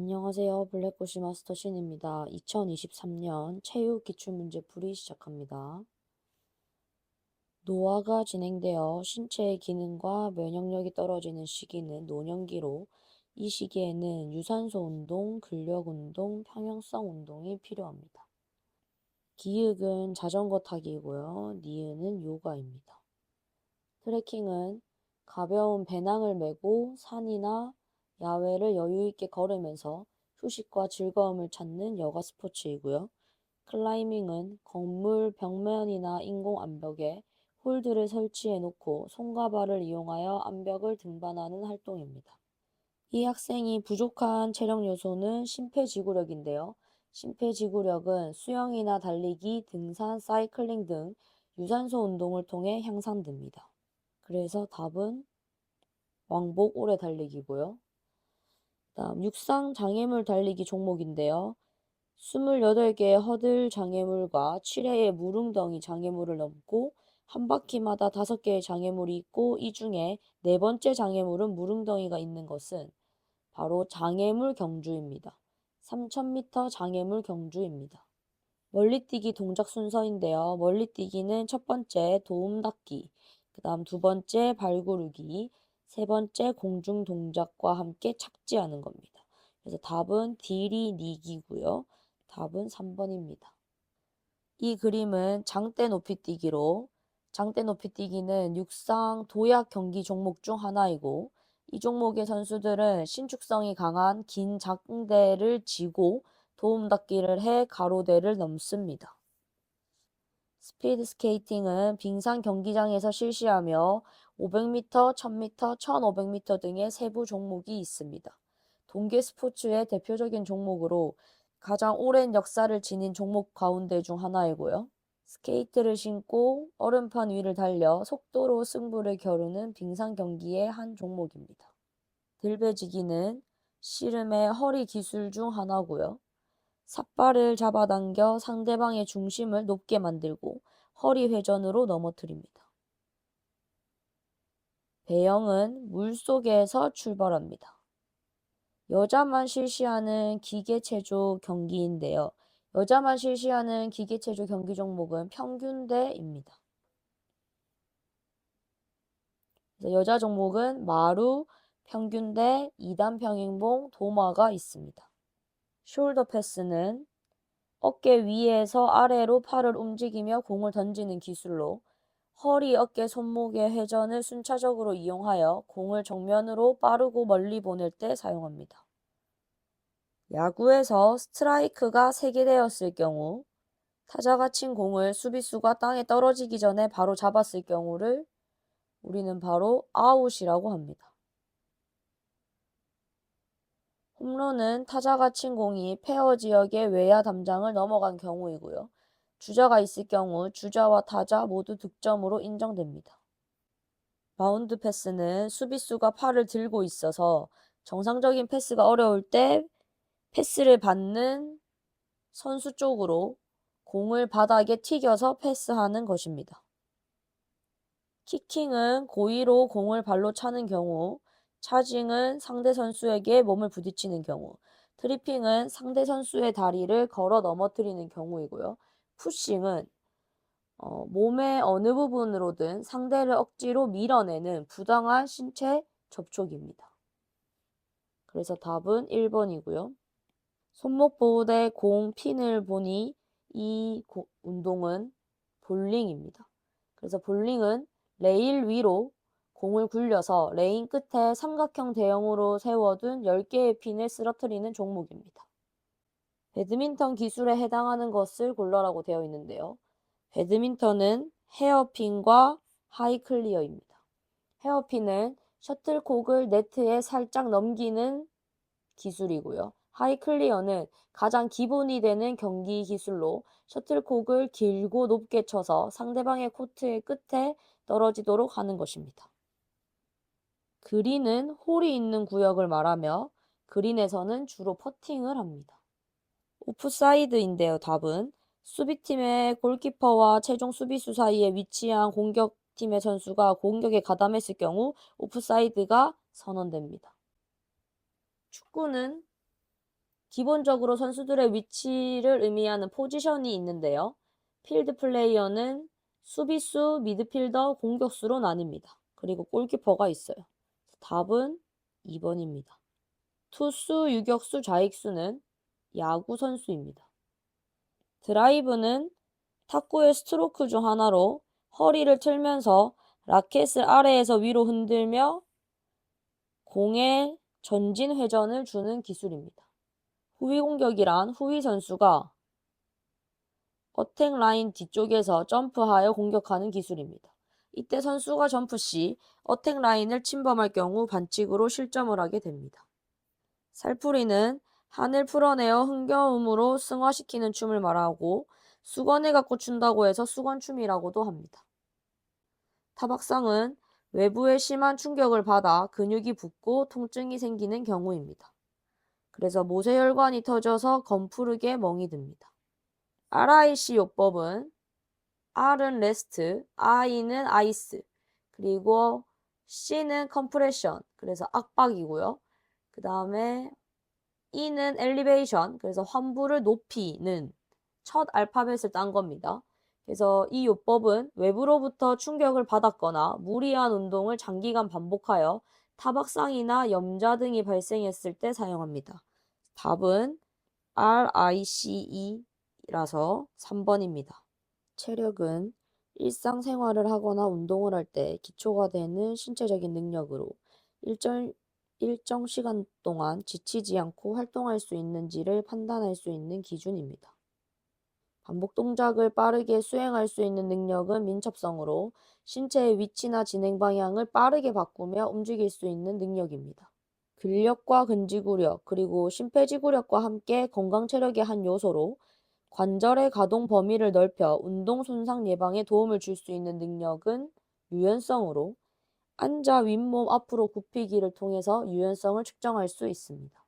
안녕하세요. 블랙고시 마스터 신입니다. 2023년 체육 기출문제풀이 시작합니다. 노화가 진행되어 신체의 기능과 면역력이 떨어지는 시기는 노년기로 이 시기에는 유산소 운동, 근력 운동, 평형성 운동이 필요합니다. 기읍은 자전거 타기이고요. 니은은 요가입니다. 트레킹은 가벼운 배낭을 메고 산이나 야외를 여유 있게 걸으면서 휴식과 즐거움을 찾는 여가 스포츠이고요. 클라이밍은 건물 벽면이나 인공 암벽에 홀드를 설치해 놓고 손과 발을 이용하여 암벽을 등반하는 활동입니다. 이 학생이 부족한 체력 요소는 심폐지구력인데요. 심폐지구력은 수영이나 달리기, 등산, 사이클링 등 유산소 운동을 통해 향상됩니다. 그래서 답은 왕복 오래 달리기고요. 다음 육상 장애물 달리기 종목인데요. 28개의 허들 장애물과 7회의 무릉덩이 장애물을 넘고 한 바퀴마다 5개의 장애물이 있고 이 중에 네 번째 장애물은 무릉덩이가 있는 것은 바로 장애물 경주입니다. 3000m 장애물 경주입니다. 멀리뛰기 동작 순서인데요. 멀리뛰기는 첫 번째 도움 닫기, 그 다음 두 번째 발구르기, 세 번째 공중 동작과 함께 착지하는 겁니다. 그래서 답은 딜이 니기고요. 답은 3번입니다. 이 그림은 장대 높이뛰기로 장대 높이뛰기는 육상 도약 경기 종목 중 하나이고 이 종목의 선수들은 신축성이 강한 긴 장대를 지고 도움 닫기를 해 가로대를 넘습니다. 스피드 스케이팅은 빙상 경기장에서 실시하며 500m, 1000m, 1500m 등의 세부 종목이 있습니다. 동계 스포츠의 대표적인 종목으로 가장 오랜 역사를 지닌 종목 가운데 중 하나이고요. 스케이트를 신고 얼음판 위를 달려 속도로 승부를 겨루는 빙상 경기의 한 종목입니다. 들배지기는 씨름의 허리 기술 중 하나고요. 삿발을 잡아당겨 상대방의 중심을 높게 만들고 허리 회전으로 넘어뜨립니다. 배영은 물속에서 출발합니다. 여자만 실시하는 기계체조 경기인데요. 여자만 실시하는 기계체조 경기 종목은 평균대입니다. 여자 종목은 마루, 평균대, 2단 평행봉, 도마가 있습니다. 숄더 패스는 어깨 위에서 아래로 팔을 움직이며 공을 던지는 기술로 허리, 어깨, 손목의 회전을 순차적으로 이용하여 공을 정면으로 빠르고 멀리 보낼 때 사용합니다. 야구에서 스트라이크가 3개 되었을 경우 타자가 친 공을 수비수가 땅에 떨어지기 전에 바로 잡았을 경우를 우리는 바로 아웃이라고 합니다. 홈런은 타자가 친 공이 페어 지역의 외야 담장을 넘어간 경우이고요. 주자가 있을 경우 주자와 타자 모두 득점으로 인정됩니다. 바운드 패스는 수비수가 팔을 들고 있어서 정상적인 패스가 어려울 때 패스를 받는 선수 쪽으로 공을 바닥에 튀겨서 패스하는 것입니다. 키킹은 고의로 공을 발로 차는 경우, 차징은 상대 선수에게 몸을 부딪히는 경우, 트리핑은 상대 선수의 다리를 걸어 넘어뜨리는 경우이고요. 푸싱은 몸의 어느 부분으로든 상대를 억지로 밀어내는 부당한 신체 접촉입니다. 그래서 답은 1번이고요. 손목 보호대 공 핀을 보니 이 운동은 볼링입니다. 그래서 볼링은 레일 위로 공을 굴려서 레인 끝에 삼각형 대형으로 세워둔 10개의 핀을 쓰러뜨리는 종목입니다. 배드민턴 기술에 해당하는 것을 골라라고 되어 있는데요. 배드민턴은 헤어핀과 하이클리어입니다. 헤어핀은 셔틀콕을 네트에 살짝 넘기는 기술이고요. 하이클리어는 가장 기본이 되는 경기 기술로 셔틀콕을 길고 높게 쳐서 상대방의 코트의 끝에 떨어지도록 하는 것입니다. 그린은 홀이 있는 구역을 말하며 그린에서는 주로 퍼팅을 합니다. 오프사이드인데요. 답은 수비팀의 골키퍼와 최종 수비수 사이에 위치한 공격팀의 선수가 공격에 가담했을 경우 오프사이드가 선언됩니다. 축구는 기본적으로 선수들의 위치를 의미하는 포지션이 있는데요. 필드 플레이어는 수비수, 미드필더, 공격수로 나뉩니다. 그리고 골키퍼가 있어요. 답은 2번입니다. 투수, 유격수, 좌익수는 야구 선수입니다. 드라이브는 탁구의 스트로크 중 하나로 허리를 틀면서 라켓을 아래에서 위로 흔들며 공의 전진 회전을 주는 기술입니다. 후위 공격이란 후위 선수가 어택 라인 뒤쪽에서 점프하여 공격하는 기술입니다. 이때 선수가 점프 시 어택 라인을 침범할 경우 반칙으로 실점을 하게 됩니다. 살풀이는 한을 풀어내어 흥겨움으로 승화시키는 춤을 말하고 수건을 갖고 춘다고 해서 수건춤이라고도 합니다. 타박상은 외부의 심한 충격을 받아 근육이 붓고 통증이 생기는 경우입니다. 그래서 모세혈관이 터져서 검푸르게 멍이 듭니다. RIC 요법은 R은 레스트, I는 아이스, 그리고 C는 컴프레션, 그래서 압박이고요. 그 다음에 E는 엘리베이션, 그래서 환부를 높이는 첫 알파벳을 딴 겁니다. 그래서 이 요법은 외부로부터 충격을 받았거나 무리한 운동을 장기간 반복하여 타박상이나 염좌 등이 발생했을 때 사용합니다. 답은 RICE라서 3번입니다. 체력은 일상생활을 하거나 운동을 할 때 기초가 되는 신체적인 능력으로 일정 시간 동안 지치지 않고 활동할 수 있는지를 판단할 수 있는 기준입니다. 반복 동작을 빠르게 수행할 수 있는 능력은 민첩성으로 신체의 위치나 진행 방향을 빠르게 바꾸며 움직일 수 있는 능력입니다. 근력과 근지구력 그리고 심폐지구력과 함께 건강체력의 한 요소로 관절의 가동 범위를 넓혀 운동 손상 예방에 도움을 줄 수 있는 능력은 유연성으로 앉아 윗몸 앞으로 굽히기를 통해서 유연성을 측정할 수 있습니다.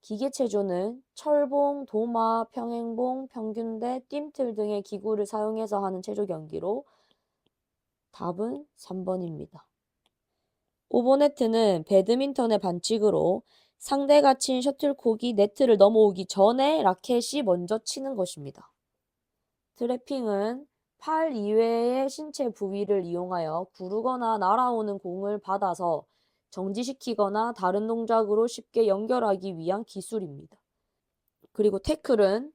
기계체조는 철봉, 도마, 평행봉, 평균대, 뜀틀 등의 기구를 사용해서 하는 체조 경기로 답은 3번입니다. 오버네트는 배드민턴의 반칙으로 상대가 친 셔틀콕이 네트를 넘어오기 전에 라켓이 먼저 치는 것입니다. 트래핑은 팔 이외의 신체 부위를 이용하여 구르거나 날아오는 공을 받아서 정지시키거나 다른 동작으로 쉽게 연결하기 위한 기술입니다. 그리고 태클은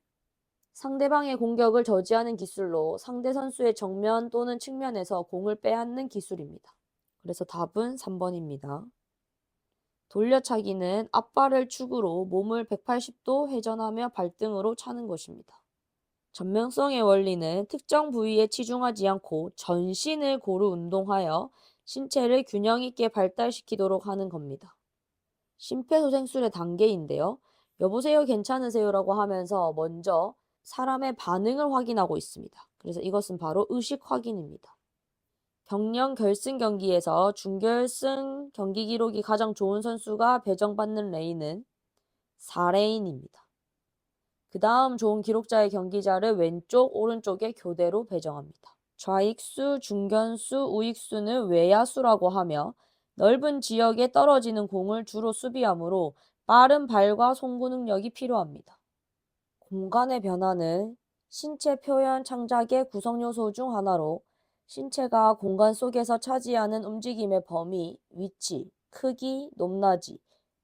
상대방의 공격을 저지하는 기술로 상대 선수의 정면 또는 측면에서 공을 빼앗는 기술입니다. 그래서 답은 3번입니다. 돌려차기는 앞발을 축으로 몸을 180도 회전하며 발등으로 차는 것입니다. 전면성의 원리는 특정 부위에 치중하지 않고 전신을 고루 운동하여 신체를 균형 있게 발달시키도록 하는 겁니다. 심폐소생술의 단계인데요. 여보세요 괜찮으세요라고 하면서 먼저 사람의 반응을 확인하고 있습니다. 그래서 이것은 바로 의식 확인입니다. 경령 결승 경기에서 준결승 경기 기록이 가장 좋은 선수가 배정받는 레인은 4레인입니다. 그 다음 좋은 기록자의 경기자를 왼쪽, 오른쪽에 교대로 배정합니다. 좌익수, 중견수, 우익수는 외야수라고 하며 넓은 지역에 떨어지는 공을 주로 수비하므로 빠른 발과 송구 능력이 필요합니다. 공간의 변화는 신체 표현 창작의 구성 요소 중 하나로 신체가 공간 속에서 차지하는 움직임의 범위, 위치, 크기, 높낮이,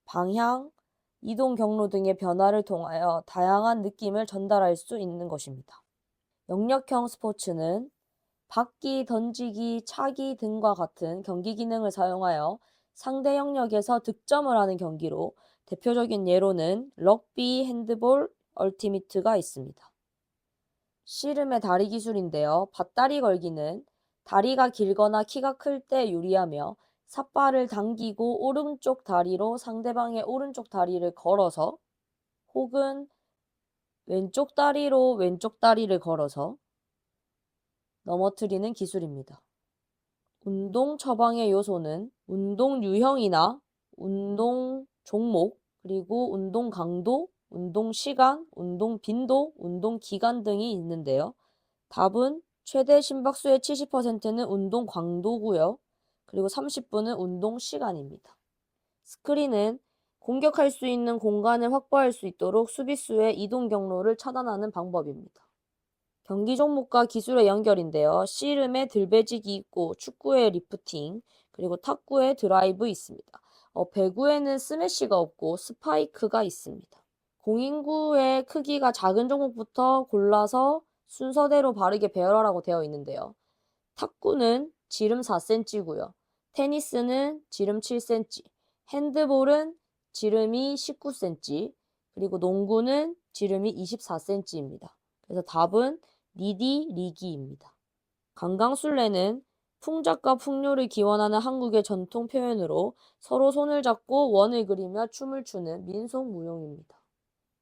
방향, 이동 경로 등의 변화를 통하여 다양한 느낌을 전달할 수 있는 것입니다. 영역형 스포츠는 받기, 던지기, 차기 등과 같은 경기 기능을 사용하여 상대 영역에서 득점을 하는 경기로 대표적인 예로는 럭비, 핸드볼, 얼티미트가 있습니다. 씨름의 다리 기술인데요. 밧다리 걸기는 다리가 길거나 키가 클 때 유리하며 삿발을 당기고 오른쪽 다리로 상대방의 오른쪽 다리를 걸어서 혹은 왼쪽 다리로 왼쪽 다리를 걸어서 넘어뜨리는 기술입니다. 운동 처방의 요소는 운동 유형이나 운동 종목, 그리고 운동 강도, 운동 시간, 운동 빈도, 운동 기간 등이 있는데요. 답은 최대 심박수의 70%는 운동 강도고요. 그리고 30분은 운동 시간입니다. 스크린은 공격할 수 있는 공간을 확보할 수 있도록 수비수의 이동 경로를 차단하는 방법입니다. 경기 종목과 기술의 연결인데요. 씨름에 들배지기 있고 축구에 리프팅, 그리고 탁구에 드라이브 있습니다. 배구에는 스매시가 없고 스파이크가 있습니다. 공인구의 크기가 작은 종목부터 골라서 순서대로 바르게 배열하라고 되어 있는데요. 탁구는 지름 4cm고요. 테니스는 지름 7cm, 핸드볼은 지름이 19cm, 그리고 농구는 지름이 24cm입니다. 그래서 답은 니디 리기입니다. 강강술래는 풍작과 풍요를 기원하는 한국의 전통 표현으로 서로 손을 잡고 원을 그리며 춤을 추는 민속 무용입니다.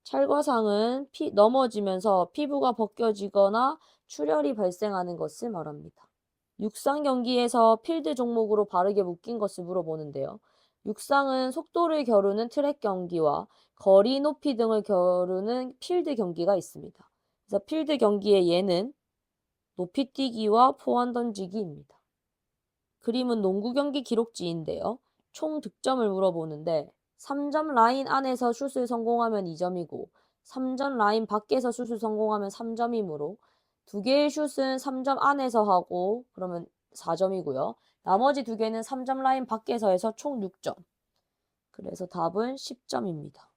찰과상은 넘어지면서 피부가 벗겨지거나 출혈이 발생하는 것을 말합니다. 육상 경기에서 필드 종목으로 바르게 묶인 것을 물어보는데요. 육상은 속도를 겨루는 트랙 경기와 거리 높이 등을 겨루는 필드 경기가 있습니다. 그래서 필드 경기의 예는 높이뛰기와 포환 던지기입니다. 그림은 농구 경기 기록지인데요. 총 득점을 물어보는데 3점 라인 안에서 슛을 성공하면 2점이고 3점 라인 밖에서 슛을 성공하면 3점이므로 두 개의 슛은 3점 안에서 하고 그러면 4점이고요. 나머지 두 개는 3점 라인 밖에서 해서 총 6점. 그래서 답은 10점입니다.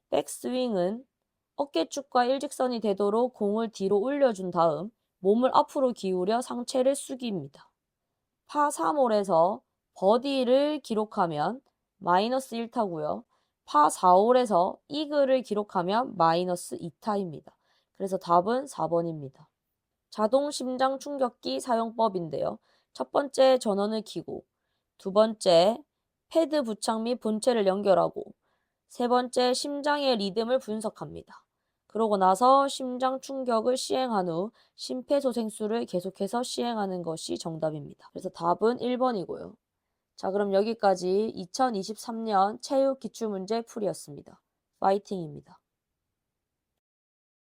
백스윙은 어깨축과 일직선이 되도록 공을 뒤로 올려준 다음 몸을 앞으로 기울여 상체를 숙입니다. 파 3홀에서 버디를 기록하면 마이너스 1타고요. 파 4홀에서 이글을 기록하면 마이너스 2타입니다. 그래서 답은 4번입니다. 자동 심장 충격기 사용법인데요. 첫 번째 전원을 켜고, 두 번째 패드 부착 및 본체를 연결하고, 세 번째 심장의 리듬을 분석합니다. 그러고 나서 심장 충격을 시행한 후 심폐소생술을 계속해서 시행하는 것이 정답입니다. 그래서 답은 1번이고요. 자, 그럼 여기까지 2023년 체육 기출문제 풀이였습니다. 파이팅입니다.